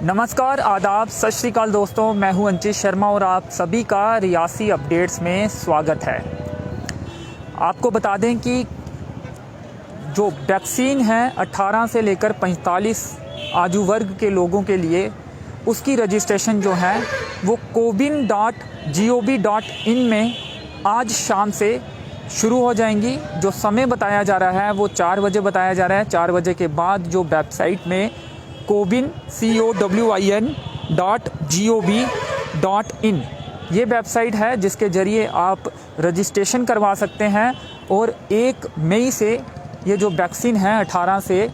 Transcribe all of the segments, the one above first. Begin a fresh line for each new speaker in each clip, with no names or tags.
नमस्कार, आदाब, सत श्री अकाल दोस्तों। मैं हूं अंचित शर्मा और आप सभी का रियासी अपडेट्स में स्वागत है। आपको बता दें कि जो वैक्सीन है 18 से लेकर 45 आयु वर्ग के लोगों के लिए, उसकी रजिस्ट्रेशन जो है वो cowin.gov.in में आज शाम से शुरू हो जाएंगी। जो समय बताया जा रहा है वो 4 बजे बताया जा रहा है। 4 बजे के बाद जो वेबसाइट में cowin.gov.in ये वेबसाइट है जिसके ज़रिए आप रजिस्ट्रेशन करवा सकते हैं और 1 मई से ये जो वैक्सीन है 18 से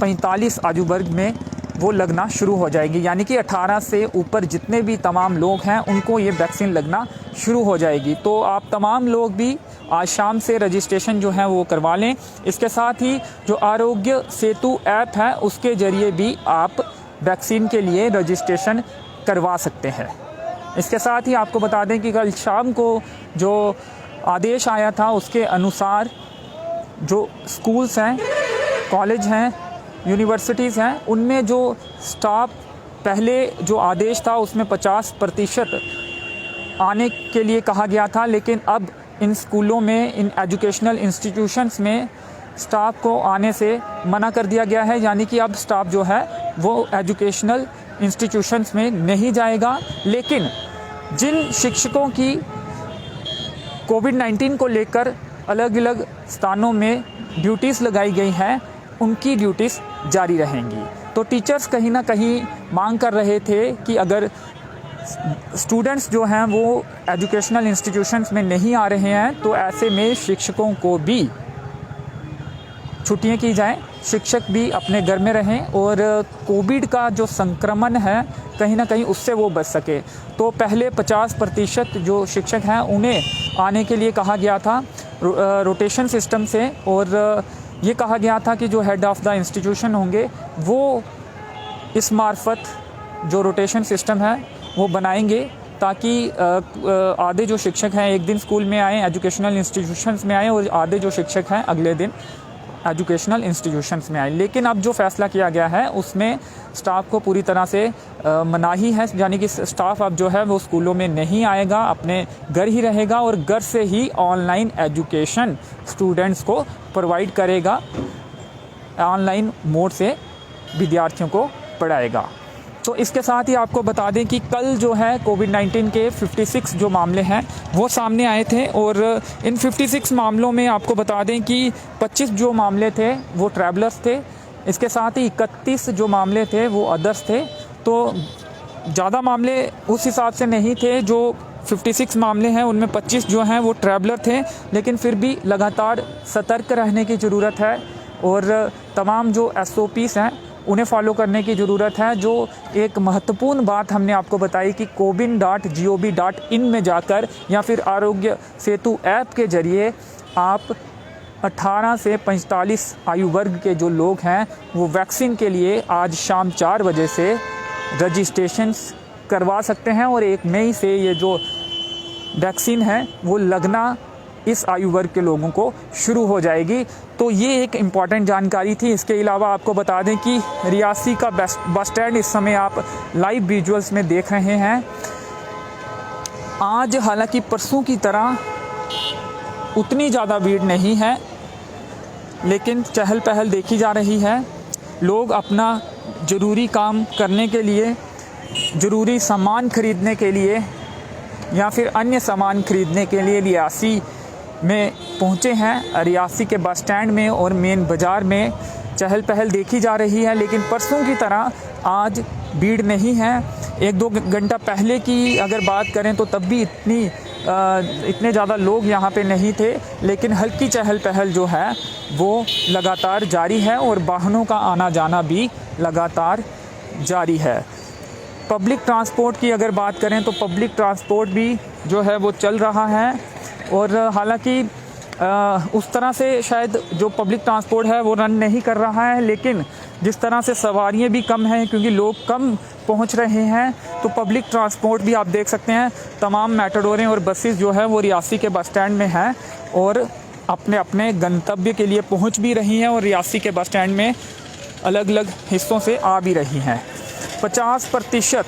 45 आयु वर्ग में वो लगना शुरू हो जाएगी। यानी कि 18 से ऊपर जितने भी तमाम लोग हैं उनको ये वैक्सीन लगना शुरू हो जाएगी। तो आप तमाम लोग भी आज शाम से रजिस्ट्रेशन जो है वो करवा लें। इसके साथ ही जो आरोग्य सेतु ऐप है उसके ज़रिए भी आप वैक्सीन के लिए रजिस्ट्रेशन करवा सकते हैं। इसके साथ ही आपको बता दें कि कल शाम को जो आदेश आया था उसके अनुसार जो स्कूल्स हैं, कॉलेज हैं, यूनिवर्सिटीज़ हैं, उनमें जो स्टाफ पहले जो आदेश था उसमें 50% आने के लिए कहा गया था, लेकिन अब इन स्कूलों में, इन एजुकेशनल इंस्टीट्यूशंस में स्टाफ को आने से मना कर दिया गया है। यानी कि अब स्टाफ जो है वो एजुकेशनल इंस्टीट्यूशंस में नहीं जाएगा। लेकिन जिन शिक्षकों की कोविड-19 को लेकर अलग अलग स्थानों में ड्यूटीज़ लगाई गई हैं, उनकी ड्यूटीज़ जारी रहेंगी। तो टीचर्स कहीं ना कहीं मांग कर रहे थे कि अगर स्टूडेंट्स जो हैं वो एजुकेशनल इंस्टीट्यूशंस में नहीं आ रहे हैं तो ऐसे में शिक्षकों को भी छुट्टियां की जाएं, शिक्षक भी अपने घर में रहें और कोविड का जो संक्रमण है कहीं ना कहीं उससे वो बच सके। तो पहले 50% जो शिक्षक हैं उन्हें आने के लिए कहा गया था रोटेशन सिस्टम से, और ये कहा गया था कि जो हेड ऑफ़ द इंस्टीट्यूशन होंगे वो इस मार्फत जो रोटेशन सिस्टम है वो बनाएंगे ताकि आधे जो शिक्षक हैं एक दिन स्कूल में आएँ, एजुकेशनल इंस्टीट्यूशंस में आएँ, और आधे जो शिक्षक हैं अगले दिन एजुकेशनल इंस्टीट्यूशंस में आए। लेकिन अब जो फैसला किया गया है उसमें स्टाफ को पूरी तरह से मनाही है। यानी कि स्टाफ अब जो है वो स्कूलों में नहीं आएगा, अपने घर ही रहेगा और घर से ही ऑनलाइन एजुकेशन स्टूडेंट्स को प्रोवाइड करेगा, ऑनलाइन मोड से विद्यार्थियों को पढ़ाएगा। तो इसके साथ ही आपको बता दें कि कल जो है कोविड-19 के 56 जो मामले हैं वो सामने आए थे, और इन 56 मामलों में आपको बता दें कि 25 जो मामले थे वो ट्रैवलर्स थे। इसके साथ ही 31 जो मामले थे वो अदर्स थे। तो ज़्यादा मामले उस हिसाब से नहीं थे। जो 56 मामले हैं उनमें 25 जो हैं वो ट्रैवलर थे, लेकिन फिर भी लगातार सतर्क रहने की ज़रूरत है और तमाम जो SOPs हैं उन्हें फॉलो करने की ज़रूरत है। जो एक महत्वपूर्ण बात हमने आपको बताई कि cowin.gov.in में जाकर या फिर आरोग्य सेतु ऐप के ज़रिए आप 18 से 45 आयु वर्ग के जो लोग हैं वो वैक्सीन के लिए आज शाम 4 बजे से रजिस्ट्रेशंस करवा सकते हैं, और 1 मई से ये जो वैक्सीन है वो लगना इस आयु वर्ग के लोगों को शुरू हो जाएगी। तो ये एक इम्पॉर्टेंट जानकारी थी। इसके अलावा आपको बता दें कि रियासी का बस स्टैंड इस समय आप लाइव विजुअल्स में देख रहे हैं। आज हालांकि परसों की तरह उतनी ज़्यादा भीड़ नहीं है, लेकिन चहल पहल देखी जा रही है। लोग अपना ज़रूरी काम करने के लिए, ज़रूरी सामान खरीदने के लिए या फिर अन्य सामान खरीदने के लिए रियासी में पहुँचे हैं। रियासी के बस स्टैंड में और मेन बाज़ार में चहल पहल देखी जा रही है, लेकिन परसों की तरह आज भीड़ नहीं है। 1-2 घंटा पहले की अगर बात करें तो तब भी इतने ज़्यादा लोग यहाँ पे नहीं थे, लेकिन हल्की चहल पहल जो है वो लगातार जारी है और वाहनों का आना जाना भी लगातार जारी है। पब्लिक ट्रांसपोर्ट की अगर बात करें तो पब्लिक ट्रांसपोर्ट भी जो है वो चल रहा है, और हालांकि उस तरह से शायद जो पब्लिक ट्रांसपोर्ट है वो रन नहीं कर रहा है, लेकिन जिस तरह से सवारियां भी कम हैं क्योंकि लोग कम पहुंच रहे हैं, तो पब्लिक ट्रांसपोर्ट भी आप देख सकते हैं तमाम मेटाडोरें और बसेस जो है वो रियासी के बस स्टैंड में हैं और अपने अपने गंतव्य के लिए पहुंच भी रही हैं और रियासी के बस स्टैंड में अलग अलग हिस्सों से आ भी रही हैं। 50%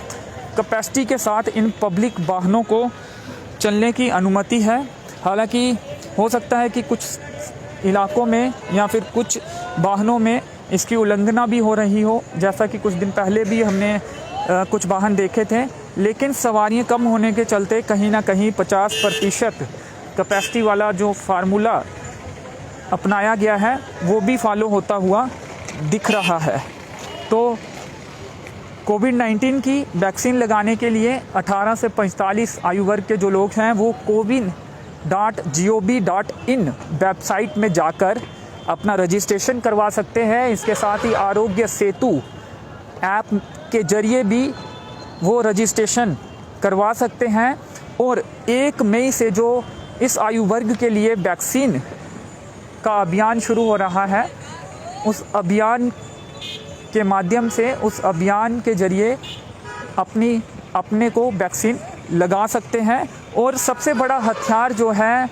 कैपेसिटी के साथ इन पब्लिक वाहनों को चलने की अनुमति है। हालांकि हो सकता है कि कुछ इलाकों में या फिर कुछ वाहनों में इसकी उल्लंघना भी हो रही हो, जैसा कि कुछ दिन पहले भी हमने कुछ वाहन देखे थे। लेकिन सवारियां कम होने के चलते कहीं ना कहीं 50% कैपेसिटी वाला जो फार्मूला अपनाया गया है वो भी फॉलो होता हुआ दिख रहा है। तो कोविड-19 की वैक्सीन लगाने के लिए 18 से 45 आयु वर्ग के जो लोग हैं वो cowin.gov.in वेबसाइट में जाकर अपना रजिस्ट्रेशन करवा सकते हैं। इसके साथ ही आरोग्य सेतु ऐप के जरिए भी वो रजिस्ट्रेशन करवा सकते हैं। और 1 मई से जो इस आयु वर्ग के लिए वैक्सीन का अभियान शुरू हो रहा है, उस अभियान के माध्यम से, उस अभियान के जरिए अपने को वैक्सीन लगा सकते हैं। और सबसे बड़ा हथियार जो है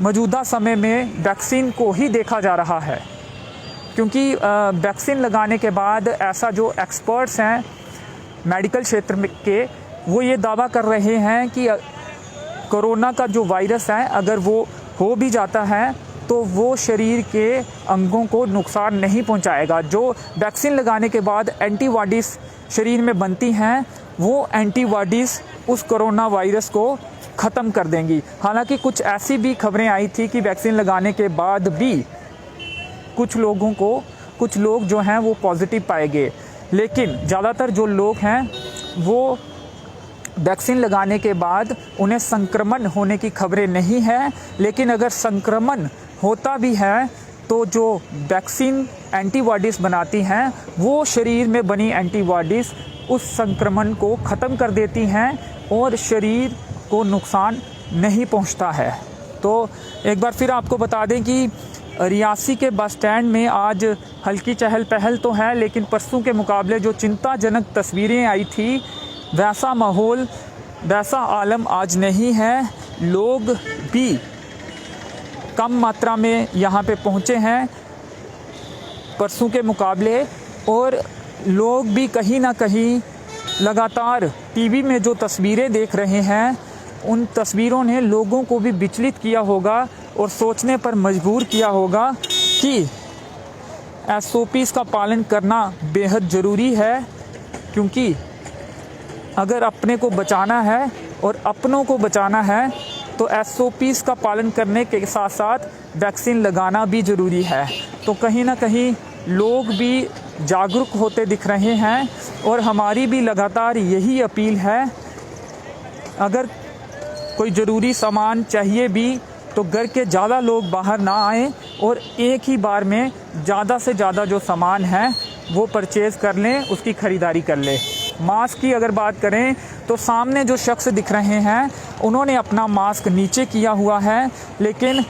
मौजूदा समय में वैक्सीन को ही देखा जा रहा है, क्योंकि वैक्सीन लगाने के बाद ऐसा जो एक्सपर्ट्स हैं मेडिकल क्षेत्र में के, वो ये दावा कर रहे हैं कि कोरोना का जो वायरस है अगर वो हो भी जाता है तो वो शरीर के अंगों को नुकसान नहीं पहुंचाएगा। जो वैक्सीन लगाने के बाद एंटीबॉडीज़ शरीर में बनती हैं, वो एंटीबॉडीज़ उस कोरोना वायरस को ख़त्म कर देंगी। हालांकि कुछ ऐसी भी खबरें आई थी कि वैक्सीन लगाने के बाद भी कुछ लोग जो हैं वो पॉजिटिव पाए गए। लेकिन ज़्यादातर जो लोग हैं वो वैक्सीन लगाने के बाद उन्हें संक्रमण होने की खबरें नहीं हैं। लेकिन अगर संक्रमण होता भी है तो जो वैक्सीन एंटीबॉडीज़ बनाती हैं वो शरीर में बनी एंटीबॉडीज़ उस संक्रमण को ख़त्म कर देती हैं और शरीर को नुकसान नहीं पहुंचता है। तो एक बार फिर आपको बता दें कि रियासी के बस स्टैंड में आज हल्की चहल पहल तो है, लेकिन परसों के मुकाबले जो चिंताजनक तस्वीरें आई थी वैसा माहौल, वैसा आलम आज नहीं है। लोग भी कम मात्रा में यहाँ पे पहुँचे हैं परसों के मुकाबले, और लोग भी कहीं ना कहीं लगातार टीवी में जो तस्वीरें देख रहे हैं उन तस्वीरों ने लोगों को भी विचलित किया होगा और सोचने पर मजबूर किया होगा कि SOPs का पालन करना बेहद ज़रूरी है। क्योंकि अगर अपने को बचाना है और अपनों को बचाना है तो SOPs का पालन करने के साथ साथ वैक्सीन लगाना भी ज़रूरी है। तो कहीं ना कहीं लोग भी जागरूक होते दिख रहे हैं और हमारी भी लगातार यही अपील है, अगर कोई ज़रूरी सामान चाहिए भी तो घर के ज़्यादा लोग बाहर ना आएं और एक ही बार में ज़्यादा से ज़्यादा जो सामान है वो परचेज़ कर लें, उसकी ख़रीदारी कर लें। मास्क की अगर बात करें तो सामने जो शख्स दिख रहे हैं उन्होंने अपना मास्क नीचे किया हुआ है, लेकिन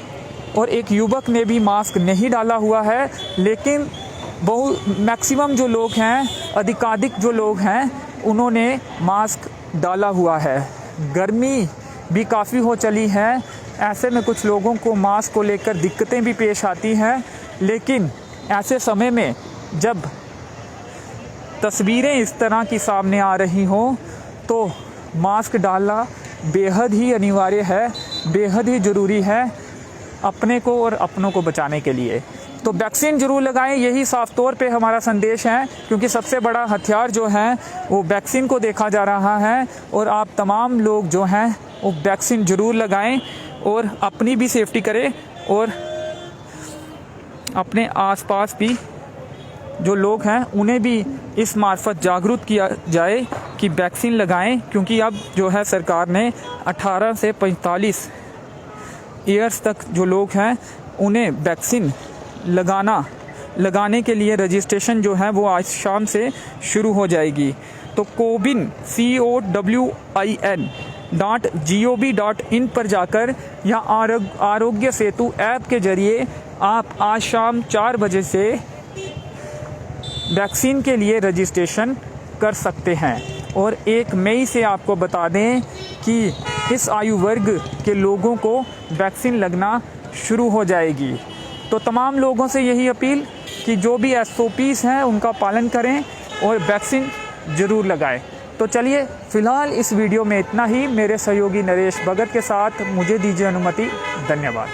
और एक युवक ने भी मास्क नहीं डाला हुआ है। लेकिन मैक्सिमम जो लोग हैं, अधिकाधिक जो लोग हैं, उन्होंने मास्क डाला हुआ है। गर्मी भी काफ़ी हो चली है, ऐसे में कुछ लोगों को मास्क को लेकर दिक्कतें भी पेश आती हैं। लेकिन ऐसे समय में जब तस्वीरें इस तरह की सामने आ रही हों तो मास्क डालना बेहद ही अनिवार्य है, बेहद ही ज़रूरी है अपने को और अपनों को बचाने के लिए। तो वैक्सीन ज़रूर लगाएं, यही साफ तौर पे हमारा संदेश है, क्योंकि सबसे बड़ा हथियार जो है वो वैक्सीन को देखा जा रहा है। और आप तमाम लोग जो हैं वो वैक्सीन ज़रूर लगाएं और अपनी भी सेफ्टी करें और अपने आसपास भी जो लोग हैं उन्हें भी इस मार्फत जागरूक किया जाए कि वैक्सीन लगाएं। क्योंकि अब जो है सरकार ने 18 से 45 ईयर्स तक जो लोग हैं उन्हें वैक्सीन लगाने के लिए रजिस्ट्रेशन जो है वो आज शाम से शुरू हो जाएगी। तो cowin.gov.in पर जाकर या आरोग्य सेतु ऐप के जरिए आप आज शाम 4 बजे से वैक्सीन के लिए रजिस्ट्रेशन कर सकते हैं। और 1 मई से आपको बता दें कि इस आयु वर्ग के लोगों को वैक्सीन लगना शुरू हो जाएगी। तो तमाम लोगों से यही अपील कि जो भी SOPs हैं उनका पालन करें और वैक्सीन ज़रूर लगाएं। तो चलिए फ़िलहाल इस वीडियो में इतना ही। मेरे सहयोगी नरेश भगत के साथ मुझे दीजिए अनुमति। धन्यवाद।